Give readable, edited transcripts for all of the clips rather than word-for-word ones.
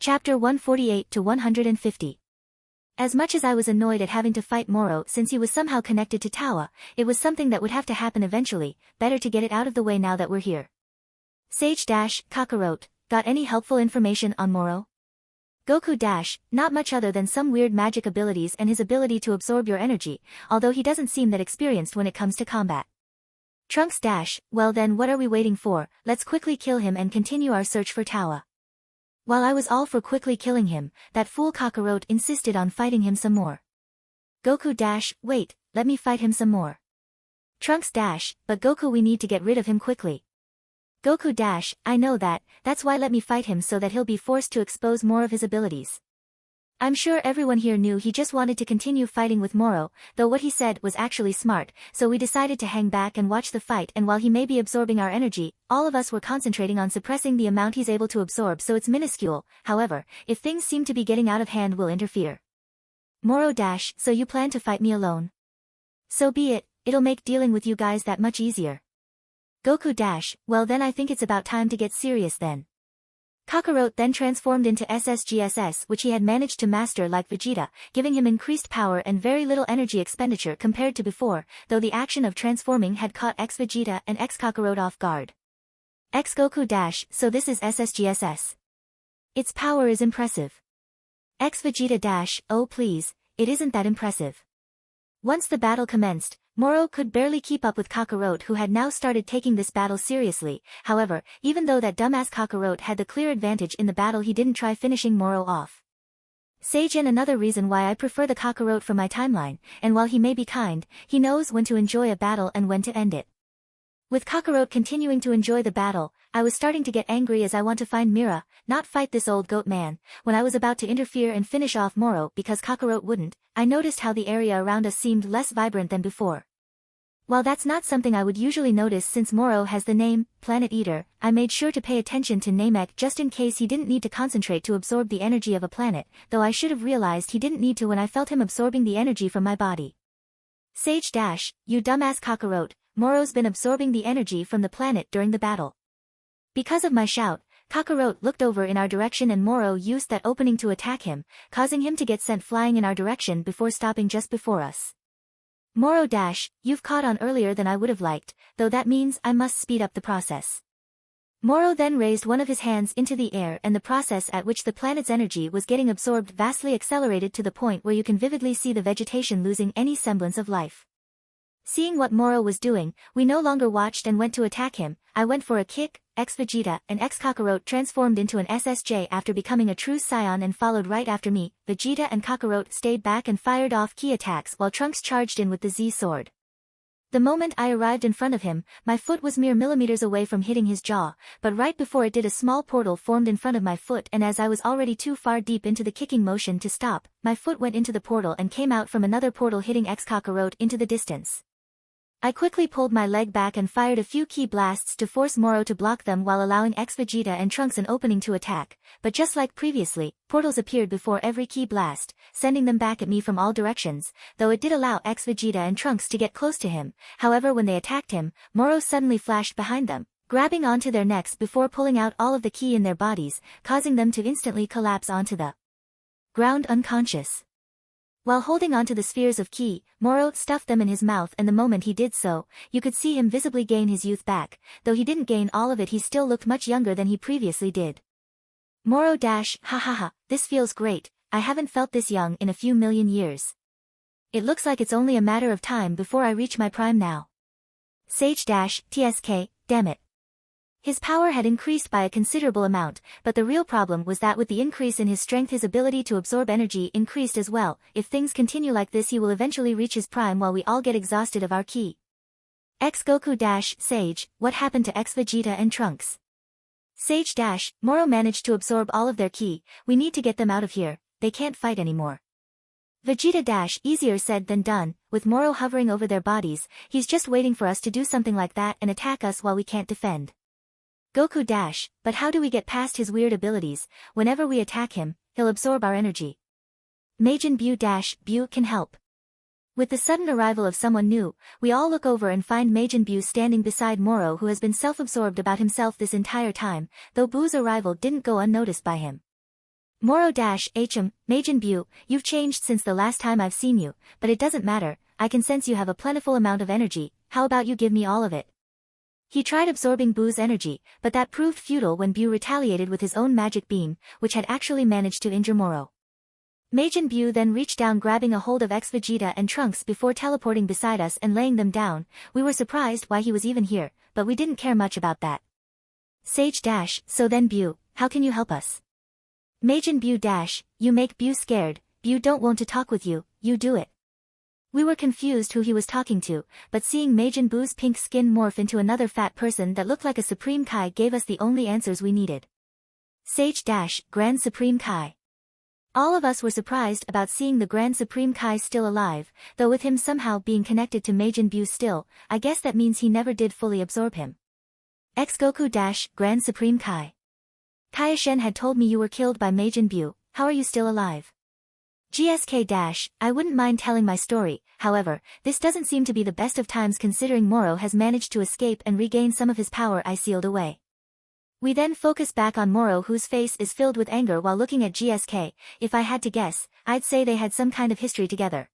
Chapter 148 to 150. As much as I was annoyed at having to fight Moro since he was somehow connected to Tawa, it was something that would have to happen eventually, better to get it out of the way now that we're here. Sage Kakarot, got any helpful information on Moro? Goku not much other than some weird magic abilities and his ability to absorb your energy, although he doesn't seem that experienced when it comes to combat. Trunks well then what are we waiting for, let's quickly kill him and continue our search for Tawa. While I was all for quickly killing him, that fool Kakarot insisted on fighting him some more. Goku wait, let me fight him some more. Trunks but Goku, we need to get rid of him quickly. Goku I know that, that's why let me fight him so that he'll be forced to expose more of his abilities. I'm sure everyone here knew he just wanted to continue fighting with Moro, though what he said was actually smart, so we decided to hang back and watch the fight, and while he may be absorbing our energy, all of us were concentrating on suppressing the amount he's able to absorb, so it's minuscule. However, if things seem to be getting out of hand, we'll interfere. Moro so you plan to fight me alone? So be it, it'll make dealing with you guys that much easier. Goku well then I think it's about time to get serious then. Kakarot then transformed into SSGSS, which he had managed to master like Vegeta, giving him increased power and very little energy expenditure compared to before, though the action of transforming had caught ex-Vegeta and ex-Kakarot off guard. Ex-Goku so this is SSGSS. Its power is impressive. Ex-Vegeta oh please, it isn't that impressive. Once the battle commenced, Moro could barely keep up with Kakarot, who had now started taking this battle seriously. However, even though that dumbass Kakarot had the clear advantage in the battle, he didn't try finishing Moro off. Saiyan, another reason why I prefer the Kakarot from my timeline, and while he may be kind, he knows when to enjoy a battle and when to end it. With Kakarot continuing to enjoy the battle, I was starting to get angry as I want to find Mira, not fight this old goat man. When I was about to interfere and finish off Moro because Kakarot wouldn't, I noticed how the area around us seemed less vibrant than before. While that's not something I would usually notice since Moro has the name, Planet Eater, I made sure to pay attention to Namek just in case he didn't need to concentrate to absorb the energy of a planet, though I should have realized he didn't need to when I felt him absorbing the energy from my body. Sage you dumbass Kakarot, Moro's been absorbing the energy from the planet during the battle. Because of my shout, Kakarot looked over in our direction and Moro used that opening to attack him, causing him to get sent flying in our direction before stopping just before us. Moro you've caught on earlier than I would have liked, though that means I must speed up the process. Moro then raised one of his hands into the air and the process at which the planet's energy was getting absorbed vastly accelerated to the point where you can vividly see the vegetation losing any semblance of life. Seeing what Moro was doing, we no longer watched and went to attack him. I went for a kick, ex-Vegeta and ex-Kakarot transformed into an SSJ after becoming a true Saiyan and followed right after me. Vegeta and Kakarot stayed back and fired off key attacks while Trunks charged in with the Z sword. The moment I arrived in front of him, my foot was mere millimeters away from hitting his jaw, but right before it did, a small portal formed in front of my foot, and as I was already too far deep into the kicking motion to stop, my foot went into the portal and came out from another portal, hitting ex-Kakarot into the distance. I quickly pulled my leg back and fired a few key blasts to force Moro to block them while allowing ex-Vegeta and Trunks an opening to attack, but just like previously, portals appeared before every key blast, sending them back at me from all directions, though it did allow ex-Vegeta and Trunks to get close to him. However, when they attacked him, Moro suddenly flashed behind them, grabbing onto their necks before pulling out all of the ki in their bodies, causing them to instantly collapse onto the ground unconscious. While holding onto the spheres of ki, Moro stuffed them in his mouth, and the moment he did so, you could see him visibly gain his youth back. Though he didn't gain all of it, he still looked much younger than he previously did. Moro ha, this feels great, I haven't felt this young in a few million years. It looks like it's only a matter of time before I reach my prime now. Sage TSK, damn it. His power had increased by a considerable amount, but the real problem was that with the increase in his strength, his ability to absorb energy increased as well. If things continue like this, he will eventually reach his prime while we all get exhausted of our ki. Ex-Goku Sage, what happened to ex-Vegeta and Trunks? Sage Moro managed to absorb all of their ki, we need to get them out of here, they can't fight anymore. Vegeta easier said than done, with Moro hovering over their bodies, he's just waiting for us to do something like that and attack us while we can't defend. Goku but how do we get past his weird abilities? Whenever we attack him, he'll absorb our energy. Majin Buu can help. With the sudden arrival of someone new, we all look over and find Majin Buu standing beside Moro, who has been self-absorbed about himself this entire time, though Buu's arrival didn't go unnoticed by him. Moro-HM, Majin Buu, you've changed since the last time I've seen you, but it doesn't matter, I can sense you have a plentiful amount of energy, how about you give me all of it? He tried absorbing Buu's energy, but that proved futile when Buu retaliated with his own magic beam, which had actually managed to injure Moro. Majin Buu then reached down grabbing a hold of Vegeta and Trunks before teleporting beside us and laying them down. We were surprised why he was even here, but we didn't care much about that. Sage dash, so then Buu, how can you help us? Majin Buu dash, you make Buu scared, Buu don't want to talk with you, you do it. We were confused who he was talking to, but seeing Majin Buu's pink skin morph into another fat person that looked like a Supreme Kai gave us the only answers we needed. Sage dash, Grand Supreme Kai. All of us were surprised about seeing the Grand Supreme Kai still alive, though with him somehow being connected to Majin Buu still, I guess that means he never did fully absorb him. Goku dash, Grand Supreme Kai. Kaioshin had told me you were killed by Majin Buu, how are you still alive? GSK dash, I wouldn't mind telling my story, however, this doesn't seem to be the best of times considering Moro has managed to escape and regain some of his power I sealed away. We then focus back on Moro whose face is filled with anger while looking at GSK, if I had to guess, I'd say they had some kind of history together.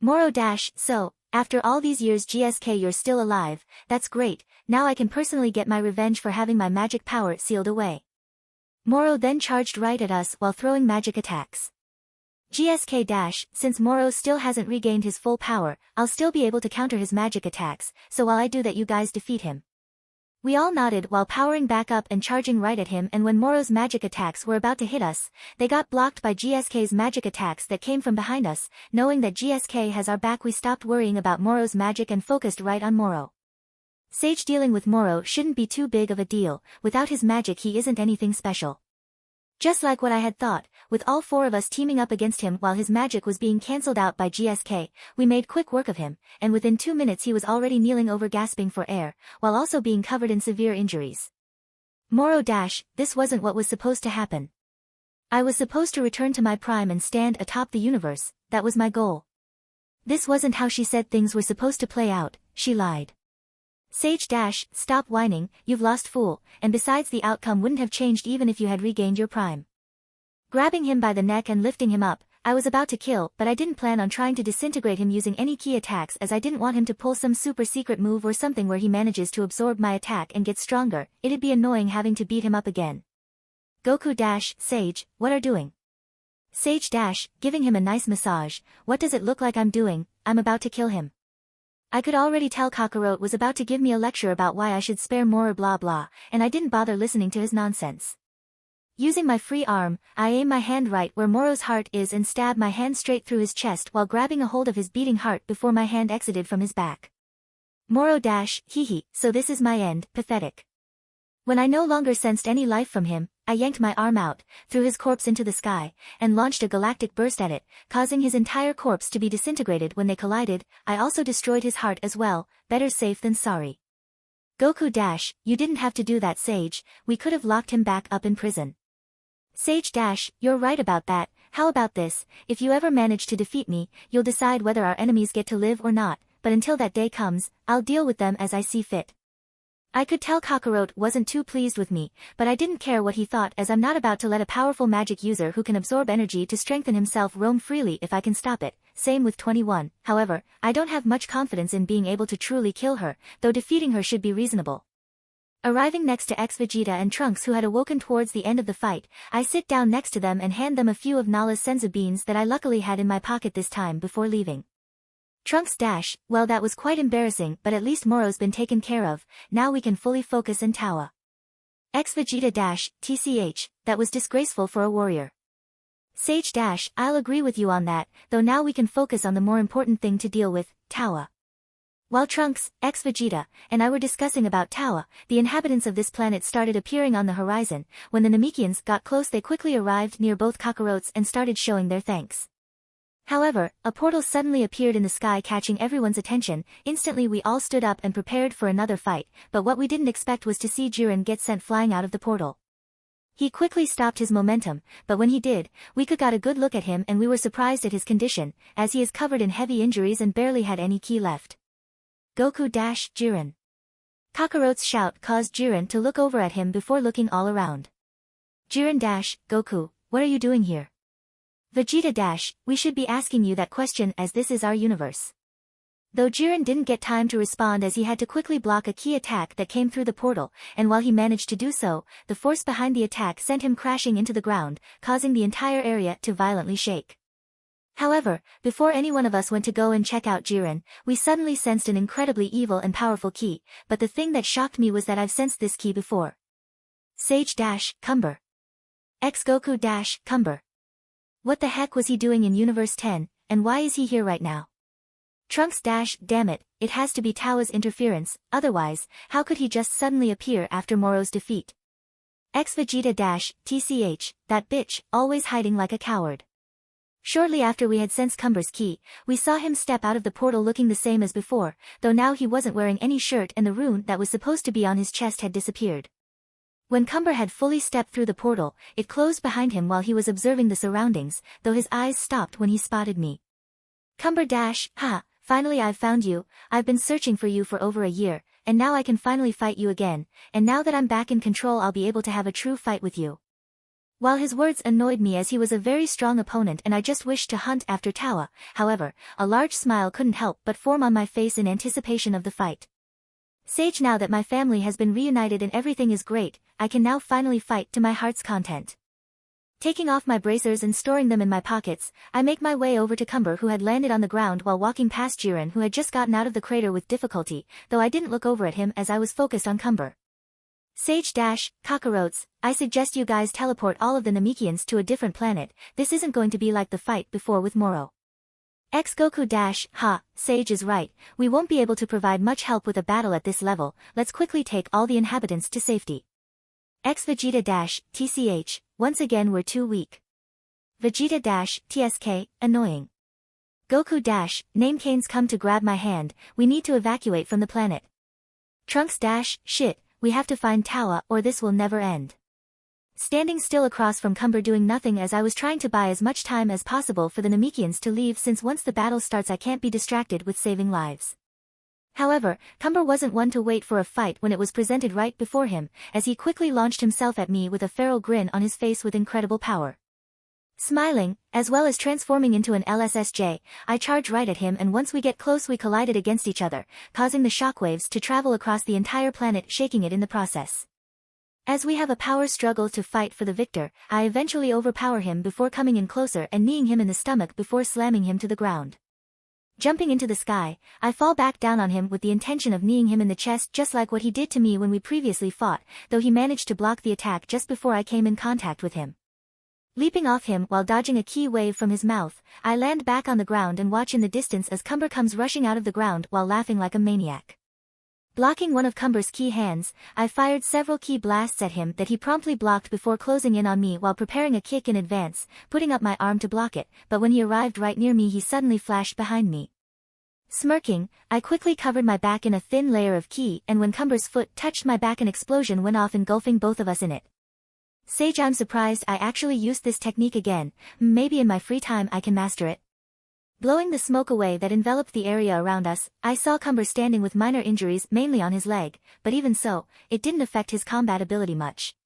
Moro dash, so, after all these years GSK you're still alive, that's great, now I can personally get my revenge for having my magic power sealed away. Moro then charged right at us while throwing magic attacks. GSK dash, since Moro still hasn't regained his full power, I'll still be able to counter his magic attacks, so while I do that you guys defeat him. We all nodded while powering back up and charging right at him, and when Moro's magic attacks were about to hit us, they got blocked by GSK's magic attacks that came from behind us. Knowing that GSK has our back, we stopped worrying about Moro's magic and focused right on Moro. Sage dealing with Moro shouldn't be too big of a deal, without his magic he isn't anything special. Just like what I had thought, with all four of us teaming up against him while his magic was being cancelled out by GSK, we made quick work of him, and within 2 minutes he was already kneeling over gasping for air, while also being covered in severe injuries. Moro dash, this wasn't what was supposed to happen. I was supposed to return to my prime and stand atop the universe, that was my goal. This wasn't how she said things were supposed to play out, she lied. Sage dash, stop whining, you've lost fool, and besides the outcome wouldn't have changed even if you had regained your prime. Grabbing him by the neck and lifting him up, I was about to kill, but I didn't plan on trying to disintegrate him using any key attacks as I didn't want him to pull some super secret move or something where he manages to absorb my attack and get stronger, it'd be annoying having to beat him up again. Goku dash, Sage, what are doing? Sage dash, giving him a nice massage, what does it look like I'm doing, I'm about to kill him. I could already tell Kakarot was about to give me a lecture about why I should spare Moro blah blah, and I didn't bother listening to his nonsense. Using my free arm, I aim my hand right where Moro's heart is and stab my hand straight through his chest while grabbing a hold of his beating heart before my hand exited from his back. Moro dash, hee, so this is my end, pathetic. When I no longer sensed any life from him, I yanked my arm out, threw his corpse into the sky, and launched a galactic burst at it, causing his entire corpse to be disintegrated when they collided. I also destroyed his heart as well, better safe than sorry. Goku dash, you didn't have to do that Sage, we could have locked him back up in prison. Sage dash, you're right about that, how about this, if you ever manage to defeat me, you'll decide whether our enemies get to live or not, but until that day comes, I'll deal with them as I see fit. I could tell Kakarot wasn't too pleased with me, but I didn't care what he thought as I'm not about to let a powerful magic user who can absorb energy to strengthen himself roam freely if I can stop it, same with 21, however, I don't have much confidence in being able to truly kill her, though defeating her should be reasonable. Arriving next to Vegeta and Trunks who had awoken towards the end of the fight, I sit down next to them and hand them a few of Nala's senzu beans that I luckily had in my pocket this time before leaving. Trunks dash, well that was quite embarrassing but at least Moro's been taken care of, now we can fully focus and Tawa. Vegeta dash, tch, that was disgraceful for a warrior. Sage dash, I'll agree with you on that, though now we can focus on the more important thing to deal with, Tawa. While Trunks, Vegeta, and I were discussing about Tawa, the inhabitants of this planet started appearing on the horizon. When the Namekians got close they quickly arrived near both Kakarots and started showing their thanks. However, a portal suddenly appeared in the sky catching everyone's attention. Instantly we all stood up and prepared for another fight, but what we didn't expect was to see Jiren get sent flying out of the portal. He quickly stopped his momentum, but when he did, we got a good look at him and we were surprised at his condition, as he is covered in heavy injuries and barely had any ki left. Goku dash, Jiren. Kakarot's shout caused Jiren to look over at him before looking all around. Jiren dash, Goku, what are you doing here? Vegeta dash, we should be asking you that question as this is our universe. Though Jiren didn't get time to respond as he had to quickly block a key attack that came through the portal, and while he managed to do so, the force behind the attack sent him crashing into the ground, causing the entire area to violently shake. However, before any one of us went to go and check out Jiren, we suddenly sensed an incredibly evil and powerful key, but the thing that shocked me was that I've sensed this key before. Sage-Cumber. X-Goku-Cumber. What the heck was he doing in Universe 10, and why is he here right now? Trunks-Damn it, it has to be Tao's interference, otherwise, how could he just suddenly appear after Moro's defeat? X-Vegeta-TCH, that bitch, always hiding like a coward. Shortly after we had sensed Cumber's key, we saw him step out of the portal looking the same as before, though now he wasn't wearing any shirt and the rune that was supposed to be on his chest had disappeared. When Cumber had fully stepped through the portal, it closed behind him while he was observing the surroundings, though his eyes stopped when he spotted me. Cumber-ha, finally I've found you, I've been searching for you for over a year, and now I can finally fight you again, and now that I'm back in control I'll be able to have a true fight with you. While his words annoyed me as he was a very strong opponent and I just wished to hunt after Tawa, however, a large smile couldn't help but form on my face in anticipation of the fight. Sage, now that my family has been reunited and everything is great, I can now finally fight to my heart's content. Taking off my bracers and storing them in my pockets, I make my way over to Cumber who had landed on the ground while walking past Jiren who had just gotten out of the crater with difficulty, though I didn't look over at him as I was focused on Cumber. Sage-Kakarotes, I suggest you guys teleport all of the Namekians to a different planet, this isn't going to be like the fight before with Moro. X-Goku-ha, Sage is right, we won't be able to provide much help with a battle at this level, let's quickly take all the inhabitants to safety. X-Vegeta-TCH, once again we're too weak. Vegeta-TSK, annoying. Goku-Namecanes come to grab my hand, we need to evacuate from the planet. Trunks-shit, we have to find Tawa or this will never end. Standing still across from Cumber doing nothing as I was trying to buy as much time as possible for the Namekians to leave since once the battle starts I can't be distracted with saving lives. However, Cumber wasn't one to wait for a fight when it was presented right before him, as he quickly launched himself at me with a feral grin on his face with incredible power. Smiling, as well as transforming into an LSSJ, I charge right at him and once we get close we collided against each other, causing the shockwaves to travel across the entire planet shaking it in the process. As we have a power struggle to fight for the victor, I eventually overpower him before coming in closer and kneeing him in the stomach before slamming him to the ground. Jumping into the sky, I fall back down on him with the intention of kneeing him in the chest just like what he did to me when we previously fought, though he managed to block the attack just before I came in contact with him. Leaping off him while dodging a key wave from his mouth, I land back on the ground and watch in the distance as Cumber comes rushing out of the ground while laughing like a maniac. Blocking one of Cumber's key hands, I fired several key blasts at him that he promptly blocked before closing in on me while preparing a kick in advance, putting up my arm to block it, but when he arrived right near me he suddenly flashed behind me. Smirking, I quickly covered my back in a thin layer of ki and when Cumber's foot touched my back an explosion went off engulfing both of us in it. Sage, I'm surprised I actually used this technique again, maybe in my free time I can master it. Blowing the smoke away that enveloped the area around us, I saw Cumber standing with minor injuries mainly on his leg, but even so, it didn't affect his combat ability much.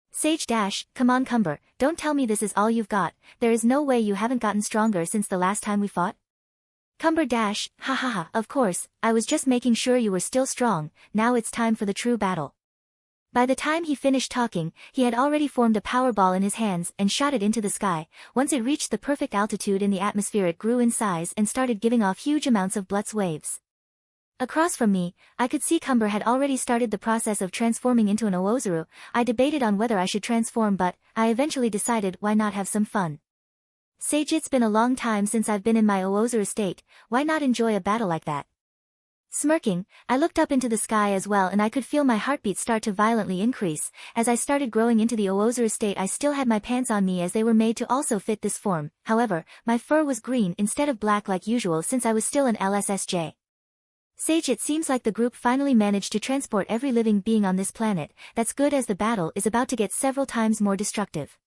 Sage dash, come on Cumber, don't tell me this is all you've got, there is no way you haven't gotten stronger since the last time we fought? Cumber dash, ha ha ha, of course, I was just making sure you were still strong, now it's time for the true battle. By the time he finished talking, he had already formed a power ball in his hands and shot it into the sky. Once it reached the perfect altitude in the atmosphere it grew in size and started giving off huge amounts of Blutz waves. Across from me, I could see Cumber had already started the process of transforming into an Oozuru. I debated on whether I should transform but, I eventually decided why not have some fun. Sage, it's been a long time since I've been in my Oozuru state, why not enjoy a battle like that? Smirking, I looked up into the sky as well and I could feel my heartbeat start to violently increase. As I started growing into the Oozuru state I still had my pants on me as they were made to also fit this form, however, my fur was green instead of black like usual since I was still an LSSJ. Sage, it seems like the group finally managed to transport every living being on this planet, that's good as the battle is about to get several times more destructive.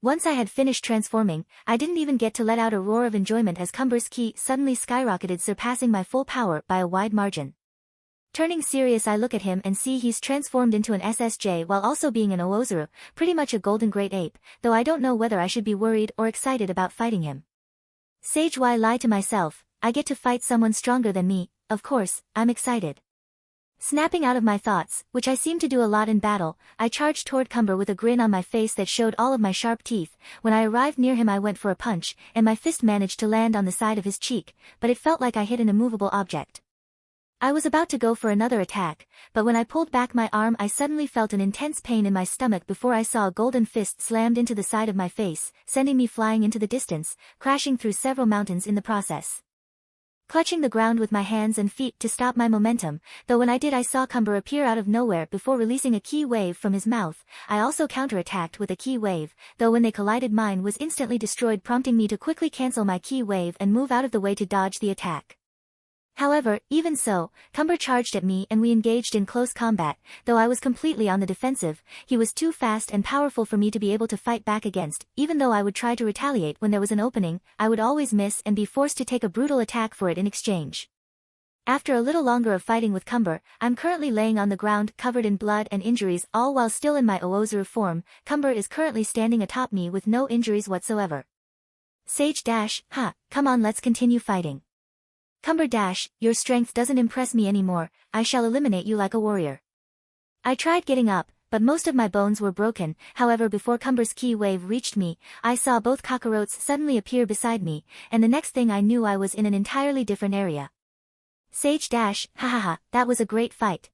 Once I had finished transforming, I didn't even get to let out a roar of enjoyment as Cumber's ki suddenly skyrocketed surpassing my full power by a wide margin. Turning serious, I look at him and see he's transformed into an SSJ while also being an Oozuru, pretty much a golden great ape, though I don't know whether I should be worried or excited about fighting him. Sage, why lie to myself? I get to fight someone stronger than me, of course, I'm excited. Snapping out of my thoughts, which I seem to do a lot in battle, I charged toward Cumber with a grin on my face that showed all of my sharp teeth. When I arrived near him I went for a punch, and my fist managed to land on the side of his cheek, but it felt like I hit an immovable object. I was about to go for another attack, but when I pulled back my arm I suddenly felt an intense pain in my stomach before I saw a golden fist slammed into the side of my face, sending me flying into the distance, crashing through several mountains in the process. Clutching the ground with my hands and feet to stop my momentum, though when I did I saw Cumber appear out of nowhere before releasing a ki wave from his mouth. I also counterattacked with a ki wave, though when they collided mine was instantly destroyed, prompting me to quickly cancel my ki wave and move out of the way to dodge the attack. However, even so, Cumber charged at me and we engaged in close combat, though I was completely on the defensive. He was too fast and powerful for me to be able to fight back against. Even though I would try to retaliate when there was an opening, I would always miss and be forced to take a brutal attack for it in exchange. After a little longer of fighting with Cumber, I'm currently laying on the ground covered in blood and injuries, all while still in my Oozuru form. Cumber is currently standing atop me with no injuries whatsoever. Sage dash, come on, let's continue fighting. Cumber dash, your strength doesn't impress me anymore, I shall eliminate you like a warrior. I tried getting up, but most of my bones were broken. However, before Cumber's ki wave reached me, I saw both cockroaches suddenly appear beside me, and the next thing I knew I was in an entirely different area. Sage dash, that was a great fight.